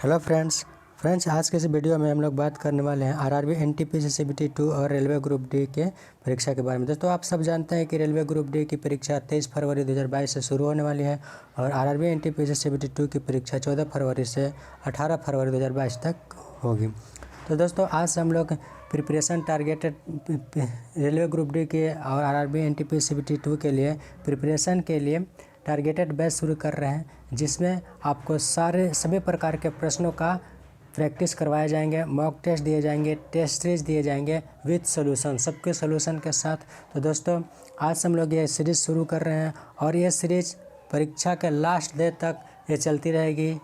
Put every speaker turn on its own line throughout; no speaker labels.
Hello friends आज के इस वीडियो में हम लोग बात करने वाले हैं आरआरबी एनटीपीसी सीबीटी 2 और रेलवे ग्रुप डी के परीक्षा के बारे में। दोस्तों आप सब जानते हैं कि रेलवे ग्रुप डी की परीक्षा 23 फरवरी 2022 से शुरू होने वाली है और आरआरबी एनटीपीसी सीबीटी 2 की परीक्षा 14 फरवरी से 18 फरवरी 2022 तक होगी। तो दोस्तों आज हम लोग preparation targeted railway group D के और आरआरबी एनटीपीसी सीबीटी 2 के लिए प्रिपरेशन के लिए टारगेटेड बैच शुरू कर रहे हैं, जिसमें आपको सभी प्रकार के प्रश्नों का प्रैक्टिस करवाए जाएंगे, मॉक टेस्ट दिए जाएंगे, टेस्ट सीरीज दिए जाएंगे विद सोल्यूशन, सबके सोल्यूशन के साथ। तो दोस्तों आज हम लोग ये सीरीज़ शुरू कर रहे हैं और ये सीरीज़ परीक्षा के लास्ट डे तक ये चलती रहेगी।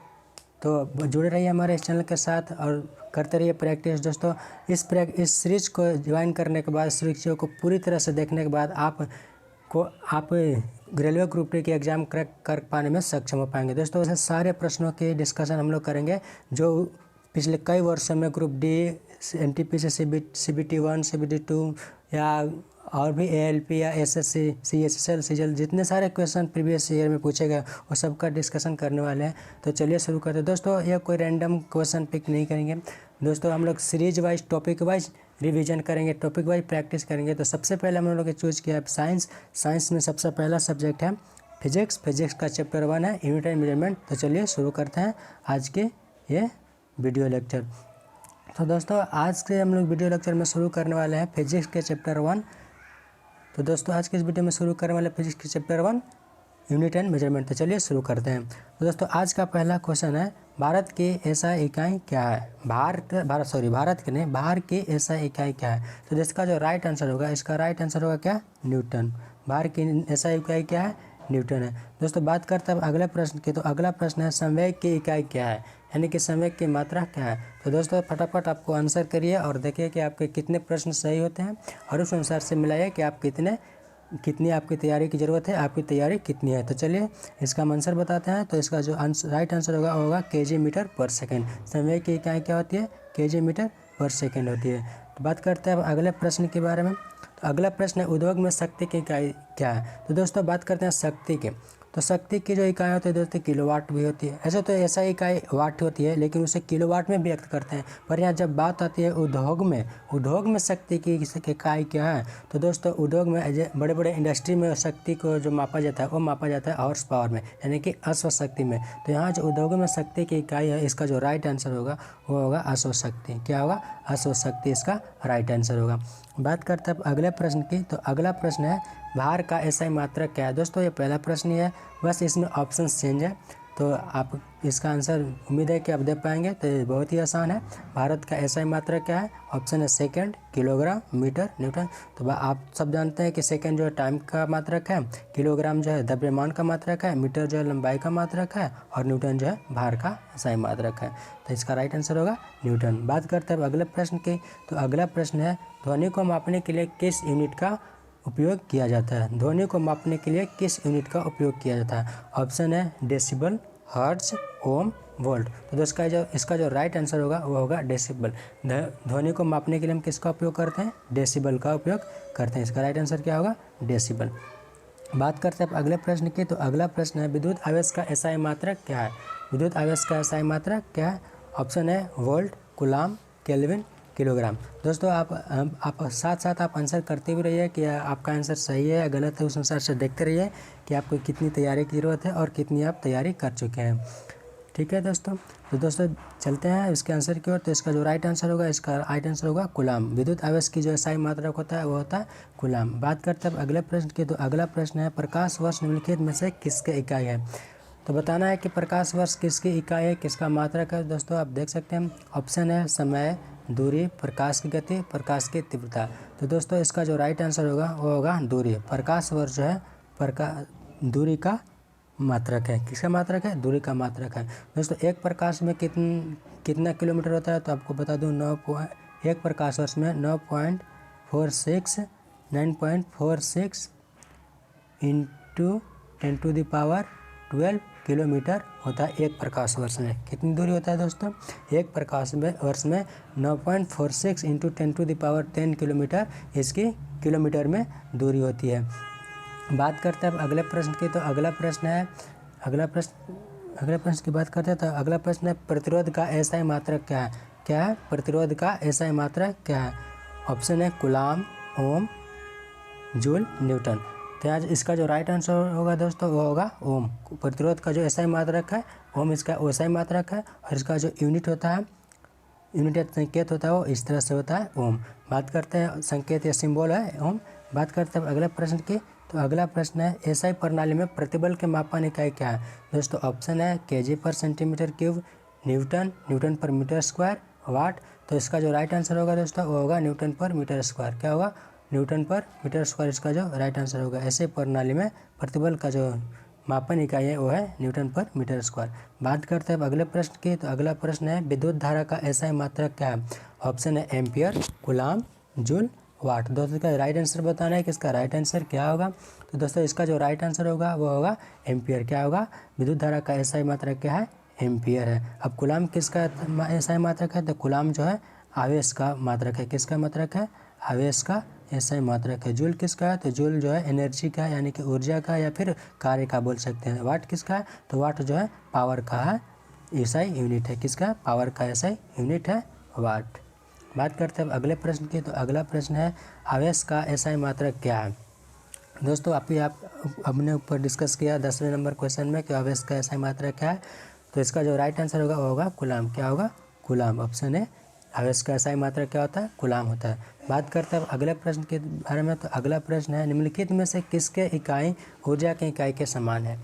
तो जुड़े रहिए हमारे इस चैनल के साथ और करते रहिए प्रैक्टिस। दोस्तों इस सीरीज़ को ज्वाइन करने के बाद, सीरीज़ को पूरी तरह से देखने के बाद आप रेलवे ग्रुप डी की एग्ज़ाम क्रैक कर पाने में सक्षम हो पाएंगे। दोस्तों ऐसे सारे प्रश्नों की डिस्कशन हम लोग करेंगे जो पिछले कई वर्षों में group D, NTPC CBT 1, CBT 2 या और भी एएलपी या एसएससी, सीएचएसएल, सीजीएल जितने सारे क्वेश्चन प्रीवियस ईयर में पूछे गए वो सबका डिस्कशन करने वाले हैं। तो चलिए शुरू करते हैं। दोस्तों ये कोई रैंडम क्वेश्चन पिक नहीं करेंगे दोस्तों, हम लोग series wise topic wise revision करेंगे, टॉपिक वाइज प्रैक्टिस करेंगे। तो सबसे पहले हम लोग चूज़ किया है साइंस में सबसे पहला सब्जेक्ट है फिजिक्स का चैप्टर 1 है यूनिट एंड मेजरमेंट। तो चलिए शुरू करते हैं आज के ये वीडियो लेक्चर। तो दोस्तों आज के हम लोग वीडियो लेक्चर में शुरू करने वाले हैं फिजिक्स के चैप्टर 1। तो दोस्तों आज के इस वीडियो में शुरू करने वाले फिजिक्स के चैप्टर 1 यूनिट एंड मेजरमेंट। तो चलिए शुरू करते हैं। तो दोस्तों आज का पहला क्वेश्चन है भारत की एसआई इकाई क्या है? बाहर की एसआई इकाई क्या है? तो इसका जो राइट आंसर होगा, इसका राइट आंसर होगा क्या? न्यूटन। बाहर की एसआई इकाई क्या है? न्यूटन है। दोस्तों बात करते हैं अगले प्रश्न की। तो अगला प्रश्न है संवेग की इकाई क्या है, यानी कि संवेग की मात्रा क्या है? तो दोस्तों फटाफट आपको आंसर करिए और देखिए कि आपके कितने प्रश्न सही होते हैं और उस अनुसार से मिलाइए कि आप कितनी आपकी तैयारी की ज़रूरत है, आपकी तैयारी कितनी है। तो चलिए इसका आंसर बताते हैं। तो इसका जो राइट आंसर होगा वो होगा केजी मीटर पर सेकेंड। संवेग की इकाई क्या होती है? केजी मीटर पर सेकेंड होती है। तो बात करते हैं अब अगले प्रश्न के बारे में। तो अगला प्रश्न है उद्योग में शक्ति की इकाई क्या है? तो दोस्तों बात करते हैं शक्ति की। तो शक्ति की जो इकाई होती है दोस्तों किलोवाट भी होती है। ऐसे तो ऐसा इकाई वाट होती है लेकिन उसे किलोवाट में व्यक्त करते हैं, पर यहाँ जब बात आती है उद्योग में शक्ति की इकाई क्या है? तो दोस्तों उद्योग में बड़े बड़े इंडस्ट्री में शक्ति को जो मापा जाता है वो मापा जाता है हॉर्स पावर में, यानी कि अश्वशक्ति में। तो यहाँ जो उद्योग में शक्ति की इकाई है इसका जो राइट आंसर होगा वो होगा अश्वशक्ति। क्या होगा? अश्वशक्ति इसका राइट आंसर होगा। बात करते हैं अगले प्रश्न की। तो अगला प्रश्न है भार का एसआई मात्रक क्या है? दोस्तों ये पहला प्रश्न ही है, बस इसमें ऑप्शन चेंज है। तो आप इसका आंसर उम्मीद है कि आप दे पाएंगे। तो ये बहुत ही आसान है। भारत का एसआई मात्रक क्या है? ऑप्शन है सेकंड, किलोग्राम, मीटर, न्यूटन। तो आप सब जानते हैं कि सेकंड जो है टाइम का मात्रक है, किलोग्राम जो है द्रव्यमान का मात्रक है, मीटर जो है लंबाई का मात्रक है और न्यूटन जो है भार का एसआई मात्रक है। तो इसका राइट आंसर होगा न्यूटन। बात करते हैं अगले प्रश्न की। तो अगला प्रश्न है ध्वनि को मापने के लिए किस यूनिट का उपयोग किया जाता है? ध्वनि को मापने के लिए किस यूनिट का उपयोग किया जाता है? ऑप्शन है डेसिबल, हर्ट्ज, ओम, वोल्ट। तो इसका जो राइट आंसर होगा वो होगा डेसिबल। ध्वनि को मापने के लिए हम किसका उपयोग करते हैं? डेसिबल का उपयोग करते हैं। इसका राइट आंसर क्या होगा? डेसिबल। बात करते हैं अगले प्रश्न की। तो अगला प्रश्न है विद्युत आवेश का एसआई मात्रक क्या है? विद्युत आवेश का एसआई मात्रक क्या है? ऑप्शन है वोल्ट, कूलाम, केल्विन, किलोग्राम। दोस्तों आप साथ साथ आप आंसर करते भी रहिए कि आपका आंसर सही है या गलत है, उस अनुसार से देखते रहिए कि आपको कितनी तैयारी की ज़रूरत है और कितनी आप तैयारी कर चुके हैं। ठीक है दोस्तों। तो दोस्तों चलते हैं इसके आंसर की ओर। तो इसका जो राइट आंसर होगा, इसका राइट आंसर होगा कूलाम। विद्युत आवेश की जो एसआई मात्रक होता है वो होता है कूलाम। बात करते हैं अगले प्रश्न की। तो अगला प्रश्न है प्रकाश वर्ष निम्नलिखित में से किसके इकाई है? तो बताना है कि प्रकाश वर्ष किसकी इकाई है, किसका मात्रक है। दोस्तों आप देख सकते हैं ऑप्शन है समय, दूरी, प्रकाश की गति, प्रकाश की तीव्रता। तो दोस्तों इसका जो राइट आंसर होगा वो होगा दूरी। प्रकाश वर्ष जो है दूरी का मात्रक है। किसका मात्रक है? दूरी का मात्रक है। दोस्तों एक प्रकाश में कितना किलोमीटर होता है? तो आपको बता दूं एक प्रकाश वर्ष में 9.46 इंटू 10⁻12 किलोमीटर होता है एक प्रकाश वर्ष में। कितनी दूरी होता है दोस्तों? एक प्रकाश वर्ष में 9.46 इंटू 10⁻10 किलोमीटर इसकी किलोमीटर में दूरी होती है। बात करते हैं अब अगले प्रश्न की। तो अगला प्रश्न अगले प्रश्न की बात करते हैं तो अगला प्रश्न है प्रतिरोध का एसआई मात्रक क्या है। क्या है प्रतिरोध का एसआई मात्रक क्या है। ऑप्शन है कूलाम, ओम, जूल, न्यूटन। तो आज इसका जो राइट आंसर होगा दोस्तों वो होगा ओम। प्रतिरोध का जो एसआई मात्रक है ओम इसका एसआई मात्रक है और इसका जो यूनिट होता है, यूनिट या संकेत होता है वो इस तरह से होता है ओम। बात करते हैं संकेत या सिंबल है ओम। बात करते हैं अगले प्रश्न की। तो अगला प्रश्न है एसआई प्रणाली में प्रतिबल के मापन इकाई क्या है। दोस्तों ऑप्शन है केजी पर सेंटीमीटर क्यूब, न्यूटन, न्यूटन पर मीटर स्क्वायर, वाट। तो इसका जो राइट आंसर होगा दोस्तों वो होगा न्यूटन पर मीटर स्क्वायर। क्या होगा न्यूटन पर मीटर स्क्वायर इसका जो राइट आंसर होगा। ऐसे प्रणाली में प्रतिबल का जो मापन इकाई है वो है न्यूटन पर मीटर स्क्वायर। बात करते हैं अब अगले प्रश्न की। तो अगला प्रश्न है विद्युत धारा का एसआई मात्रक क्या है। ऑप्शन है एम्पियर, कूलाम, जूल, वाट। दोस्तों इसका राइट आंसर बताना है कि इसका राइट आंसर क्या होगा। तो दोस्तों इसका जो राइट आंसर होगा वो होगा एम्पियर। क्या होगा विद्युत धारा का एसआई मात्रक क्या है एम्पियर है। अब कूलाम किसका एसआई मात्रक है। तो कूलाम जो है आवेश का मात्रक है। किसका मात्रक है आवेश का एसआई मात्रक है। जूल किसका है। तो जूल जो है एनर्जी का यानी कि ऊर्जा का या फिर कार्य का बोल सकते हैं। वाट किसका है। तो वाट जो है पावर का है एसआई यूनिट है। किसका पावर का एसआई यूनिट है वाट। बात करते हैं अब अगले प्रश्न की। तो अगला प्रश्न है आवेश का एसआई मात्रक क्या है। दोस्तों हमने ऊपर डिस्कस किया 10वें नंबर क्वेश्चन में कि आवेश का एसआई मात्रक क्या है। तो इसका जो राइट आंसर होगा वो होगा कूलाम। क्या होगा कूलाम। ऑप्शन है आवेश का एसआई मात्रक क्या होता है कूलाम होता है। बात करते हैं अगले प्रश्न के बारे में। तो अगला प्रश्न है निम्नलिखित में से किसके इकाई ऊर्जा के इकाई के समान है।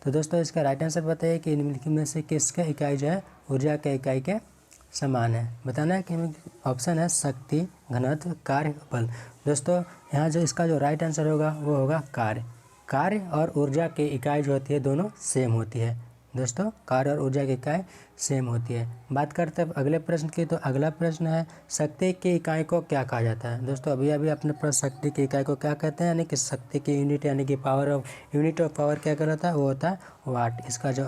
तो दोस्तों इसका राइट आंसर बताइए कि निम्नलिखित में से किसके इकाई जो है ऊर्जा के इकाई के समान है। बताना है कि ऑप्शन है शक्ति, घनत्व, कार्य, बल। दोस्तों यहाँ जो इसका जो राइट आंसर होगा वो होगा कार्य। कार्य और ऊर्जा की इकाई जो होती है दोनों सेम होती है। दोस्तों कार्य और ऊर्जा की इकाई सेम होती है। बात करते हैं अगले प्रश्न की। तो अगला प्रश्न है शक्ति की इकाई को क्या कहा जाता है। दोस्तों अभी अपने पास शक्ति की इकाई को क्या कहते हैं यानी कि शक्ति की यूनिट यानी कि power of unit of power क्या कहलाता है वो होता है वाट। इसका जो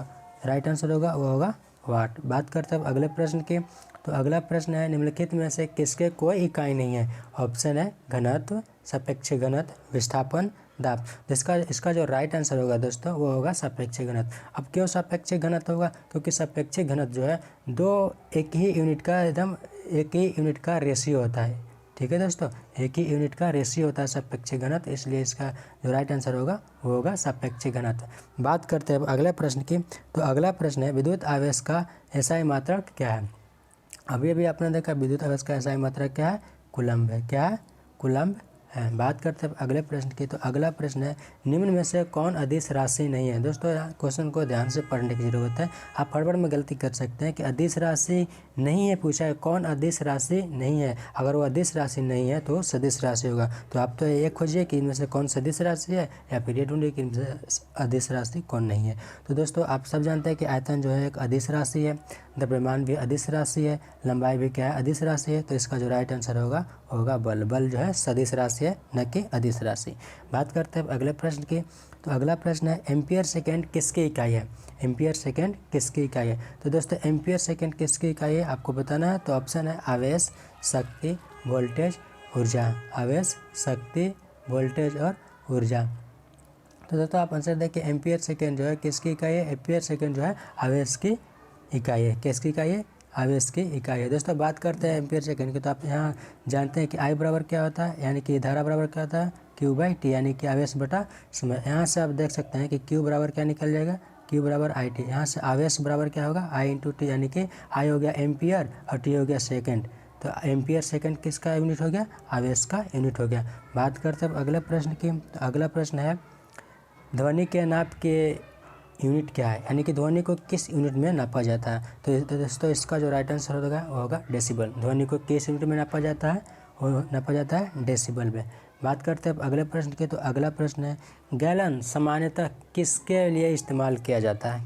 राइट आंसर होगा वो होगा वाट। बात करते हैं अगले प्रश्न की। तो अगला प्रश्न है निम्नलिखित में से किसके कोई इकाई नहीं है। ऑप्शन है घनत्व, सापेक्ष घनत्व, विस्थापन, दाब। इसका जो राइट आंसर होगा दोस्तों वो होगा सापेक्ष घनत्व। अब क्यों सापेक्ष घनत्व होगा क्योंकि सापेक्ष घनत्व जो है एक ही यूनिट का रेशियो होता है। ठीक है दोस्तों एक ही यूनिट का रेशियो होता है सापेक्ष घनत्व, इसलिए इसका जो राइट आंसर होगा वो होगा सापेक्ष घनत्व। बात करते हैं अगले प्रश्न की। तो अगला प्रश्न है विद्युत आवेश का एसआई मात्रक क्या है। अभी आपने देखा विद्युत आवेश का एसआई मात्रक क्या है कूलम्ब है। क्या है कूलम्ब है। बात करते हैं अगले प्रश्न की। तो अगला प्रश्न है निम्न में से कौन अदिश राशि नहीं है। दोस्तों क्वेश्चन को ध्यान से पढ़ने की जरूरत है। आप हड़बड़ में गलती कर सकते हैं कि अदिश राशि नहीं है पूछा है, कौन अदिश राशि नहीं है। अगर वो अदिश राशि नहीं है तो सदिश राशि होगा। तो आप तो ये खोजिए कि इनमें से कौन सदिश राशि है या फिर ये ढूंढिए कि इनमें से अदिश राशि कौन नहीं है। तो दोस्तों आप सब जानते हैं कि आयतन जो है एक अदिश राशि है, द्रव्यमान भी अदिश राशि है, लंबाई भी क्या है अदिश राशि है। तो इसका जो राइट आंसर होगा बल। बल जो है सदिश राशि है न कि अदिश राशि। बात करते हैं अगले प्रश्न की। तो अगला प्रश्न है एम्पियर सेकेंड किसकी इकाई है। एम्पियर सेकेंड किसकी इकाई है। तो दोस्तों एम्पियर सेकेंड किसकी इकाई है आपको बताना है। तो ऑप्शन है आवेश, शक्ति, वोल्टेज, ऊर्जा। आवेश, शक्ति, वोल्टेज और ऊर्जा। तो दोस्तों आप आंसर देखिए एम्पियर सेकेंड जो है किसकी इकाई है। एम्पियर सेकेंड जो है आवेश की इकाई है। किसकी इकाई है आवेश की इकाई है। दोस्तों बात करते हैं एम्पियर सेकेंड की। तो आप यहाँ जानते हैं कि आई बराबर क्या होता है यानी कि धारा बराबर क्या होता है Q/T यानी कि आवेश बटा समय। यहाँ से आप देख सकते हैं कि Q बराबर क्या निकल जाएगा Q बराबर IT। यहाँ से आवेश बराबर क्या होगा I × T यानी कि I हो गया एम्पियर और T हो गया सेकेंड। तो एम्पियर सेकेंड किसका यूनिट हो गया आवेश का यूनिट हो गया। बात करते हैं अगले प्रश्न की। तो अगला प्रश्न है ध्वनि के नाप के यूनिट क्या है यानी कि ध्वनि को किस यूनिट में नापा जाता है। तो दोस्तों इसका जो राइट आंसर होगा वो होगा डेसिबल। ध्वनि को किस यूनिट में नापा जाता है वो नापा जाता है डेसिबल में। बात करते हैं अगले प्रश्न की। तो अगला प्रश्न है गैलन सामान्यतः किसके लिए इस्तेमाल किया जाता है।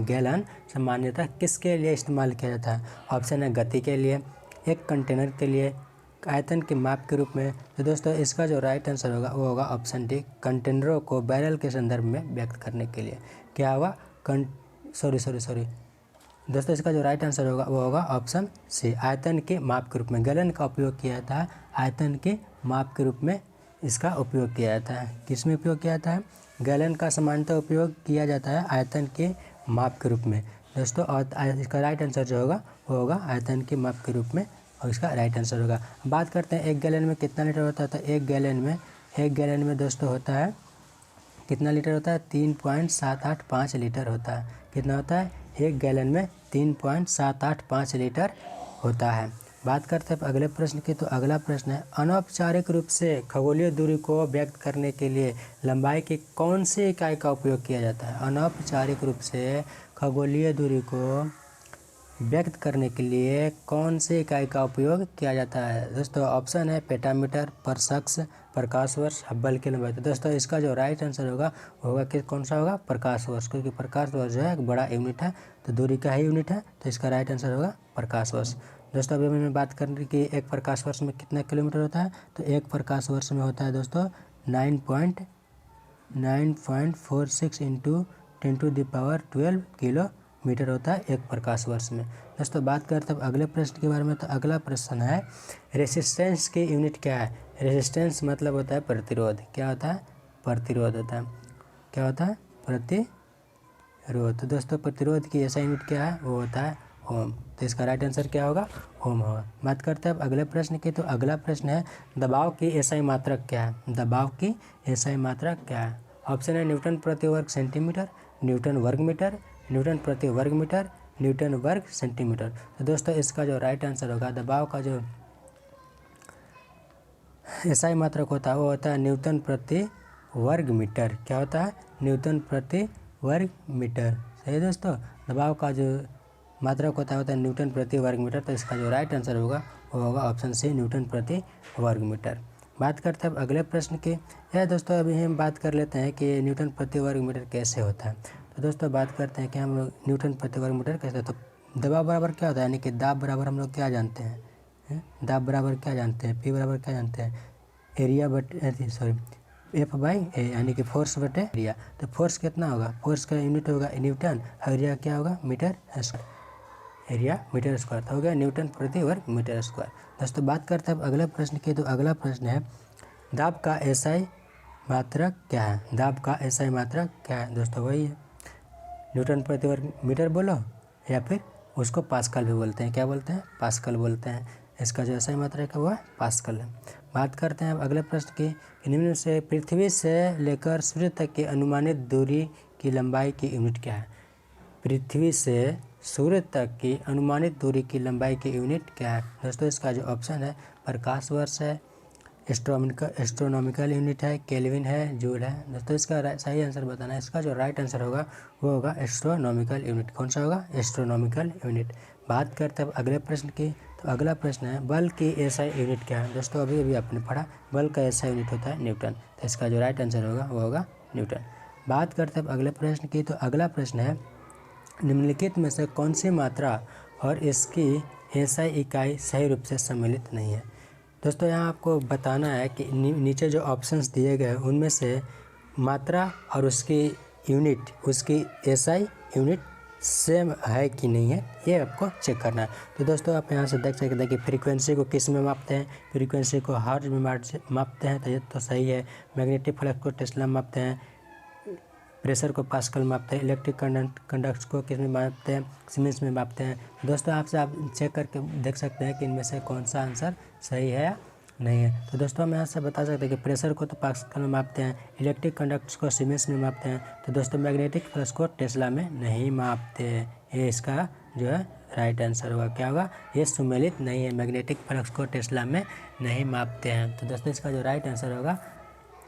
गैलन सामान्यतः किसके लिए इस्तेमाल किया जाता है। ऑप्शन है गति के लिए, एक कंटेनर के लिए, आयतन के माप के रूप में। तो दोस्तों इसका जो राइट आंसर होगा वो होगा ऑप्शन डी कंटेनरों को बैरल के संदर्भ में व्यक्त करने के लिए। क्या होगा सॉरी दोस्तों इसका जो राइट आंसर होगा वो होगा ऑप्शन सी आयतन के माप के रूप में। गैलन का उपयोग किया जाता है आयतन के माप के रूप में इसका उपयोग किया जाता है। किस में उपयोग किया जाता है गैलन का सामान्यतः उपयोग किया जाता है आयतन के माप के रूप में दोस्तों। और इसका राइट आंसर जो होगा वो होगा आयतन के माप के रूप में, और इसका राइट आंसर होगा। बात करते हैं 1 गैलन में कितना लीटर होता है। तो 1 गैलन में दोस्तों होता है कितना लीटर होता है, 3.785 लीटर होता है। कितना होता है, 1 गैलन में 3.785 लीटर होता है। बात करते हैं अगले प्रश्न की। तो अगला प्रश्न है, अनौपचारिक रूप से खगोलीय दूरी को व्यक्त करने के लिए लंबाई की कौन सी इकाई का उपयोग किया जाता है। अनौपचारिक रूप से खगोलीय दूरी को व्यक्त करने के लिए कौन सी इकाई का उपयोग किया जाता है। दोस्तों ऑप्शन है पेटामीटर, परशख्स, प्रकाश वर्ष, हब्बल की लंबाई। तो दोस्तों इसका जो राइट आंसर होगा वो होगा कि कौन सा होगा, प्रकाश वर्ष, क्योंकि प्रकाश वर्ष जो है एक बड़ा यूनिट है, तो दूरी का ही यूनिट है, तो इसका राइट आंसर होगा प्रकाश वर्ष। दोस्तों अभी मैं बात कर रही कि एक प्रकाश वर्ष में कितना किलोमीटर होता है। तो एक प्रकाश वर्ष में होता है दोस्तों 9.46 इंटू 10⁻12 किलोमीटर होता है एक प्रकाश वर्ष में। दोस्तों बात करते हैं अगले प्रश्न के बारे में। तो अगला प्रश्न है, रेसिस्टेंस की यूनिट क्या है। रेसिस्टेंस मतलब होता है प्रतिरोध। क्या होता है, प्रतिरोध होता है। क्या होता है, प्रतिरोध। तो दोस्तों प्रतिरोध की ऐसा यूनिट क्या है, वो होता है ओम। तो इसका राइट आंसर क्या होगा, ओम होगा। बात करते हैं अब अगले प्रश्न की। तो अगला प्रश्न है, दबाव की एसआई मात्रक क्या है। दबाव की एसआई मात्रक क्या है। ऑप्शन है न्यूटन प्रति वर्ग सेंटीमीटर, न्यूटन वर्ग मीटर, न्यूटन प्रति वर्ग मीटर, न्यूटन वर्ग सेंटीमीटर। तो दोस्तों इसका जो राइट आंसर होगा, दबाव का जो एसआई मात्रक होता है वो होता है न्यूटन प्रति वर्ग मीटर। क्या होता है, न्यूटन प्रति वर्ग मीटर। सही है दोस्तों, दबाव का जो मात्रक होता है न्यूटन प्रति वर्ग मीटर। तो इसका जो राइट आंसर होगा वो होगा ऑप्शन सी, न्यूटन प्रति वर्ग मीटर। बात करते हैं अब अगले प्रश्न की। यह दोस्तों अभी हम बात कर लेते हैं कि न्यूटन प्रति वर्ग मीटर कैसे होता है। तो दोस्तों बात करते हैं कि हम लोग न्यूटन प्रति वर्ग मीटर कैसे। तो दबाव बराबर क्या होता है, यानी कि दाब बराबर हम लोग क्या जानते हैं, दाब बराबर क्या जानते हैं, पी बराबर क्या जानते हैं, एरिया बटे एफ बाई ए, यानी कि फोर्स बटे एरिया। तो फोर्स कितना होगा, फोर्स का यूनिट होगा न्यूटन, एरिया क्या होगा, metre square, area metre square. तो हो गया न्यूटन प्रति वर्ग मीटर स्क्वायर। दोस्तों बात करते हैं अगले प्रश्न की। तो अगला प्रश्न है, दाब का एसआई मात्रक क्या है। दाब का एसआई मात्रक क्या है। दोस्तों वही है न्यूटन प्रति वर्ग मीटर बोलो, या फिर उसको पास्कल भी बोलते हैं। क्या बोलते हैं, पास्कल बोलते हैं। इसका जो एसआई मात्रक है वो है पास्कल है। बात करते हैं अब अगले प्रश्न की। निम्न से पृथ्वी से लेकर सूर्य तक की अनुमानित दूरी की लंबाई की यूनिट क्या है। पृथ्वी से सूर्य तक की अनुमानित दूरी की लंबाई की यूनिट क्या है। दोस्तों इसका जो ऑप्शन है, प्रकाश वर्ष है, एस्ट्रोनॉमिकल यूनिट है, केल्विन है, जूल है। दोस्तों इसका सही आंसर बताना है। इसका जो राइट आंसर होगा वो होगा एस्ट्रोनॉमिकल यूनिट। कौन सा होगा, एस्ट्रोनॉमिकल यूनिट। बात करते हैं अब अगले प्रश्न की। तो अगला प्रश्न है, बल की एसआई यूनिट क्या है। दोस्तों अभी अभी आपने पढ़ा, बल का एसआई यूनिट होता है न्यूटन। तो इसका जो राइट आंसर होगा वो होगा न्यूटन। बात करते हैं अब अगले प्रश्न की। तो अगला प्रश्न है, निम्नलिखित में से कौन सी मात्रा और इसकी एसआई इकाई सही रूप से सम्मिलित नहीं है। दोस्तों यहाँ आपको बताना है कि नीचे जो ऑप्शंस दिए गए उनमें से मात्रा और उसकी यूनिट, उसकी एसआई यूनिट सेम है कि नहीं है, ये आपको चेक करना है। तो दोस्तों आप यहाँ से देख सकते हैं कि फ्रीक्वेंसी को किस में मापते हैं, फ्रीक्वेंसी को हर्ट्ज में मापते हैं, तो ये तो सही है। मैग्नेटिक फ्लक्स को टेस्ला मापते हैं, प्रेशर को पास्कल मापते हैं, इलेक्ट्रिक कंडक्ट को किस में मापते हैं, सीमेंस में मापते हैं। दोस्तों आपसे आप चेक करके देख सकते हैं कि इनमें से कौन सा आंसर सही है या नहीं है। तो दोस्तों हम यहाँ से बता सकते हैं कि प्रेशर को तो पास्कल में मापते हैं, इलेक्ट्रिक कंडक्ट्स को सीमेंस में मापते हैं। तो दोस्तों मैग्नेटिक फ्लक्स को टेस्ला में नहीं मापते हैं। ये इसका जो है राइट आंसर होगा। क्या होगा, ये सम्मिलित नहीं है, मैग्नेटिक फ्लक्स को टेस्ला में नहीं मापते हैं। तो दोस्तों इसका जो राइट आंसर होगा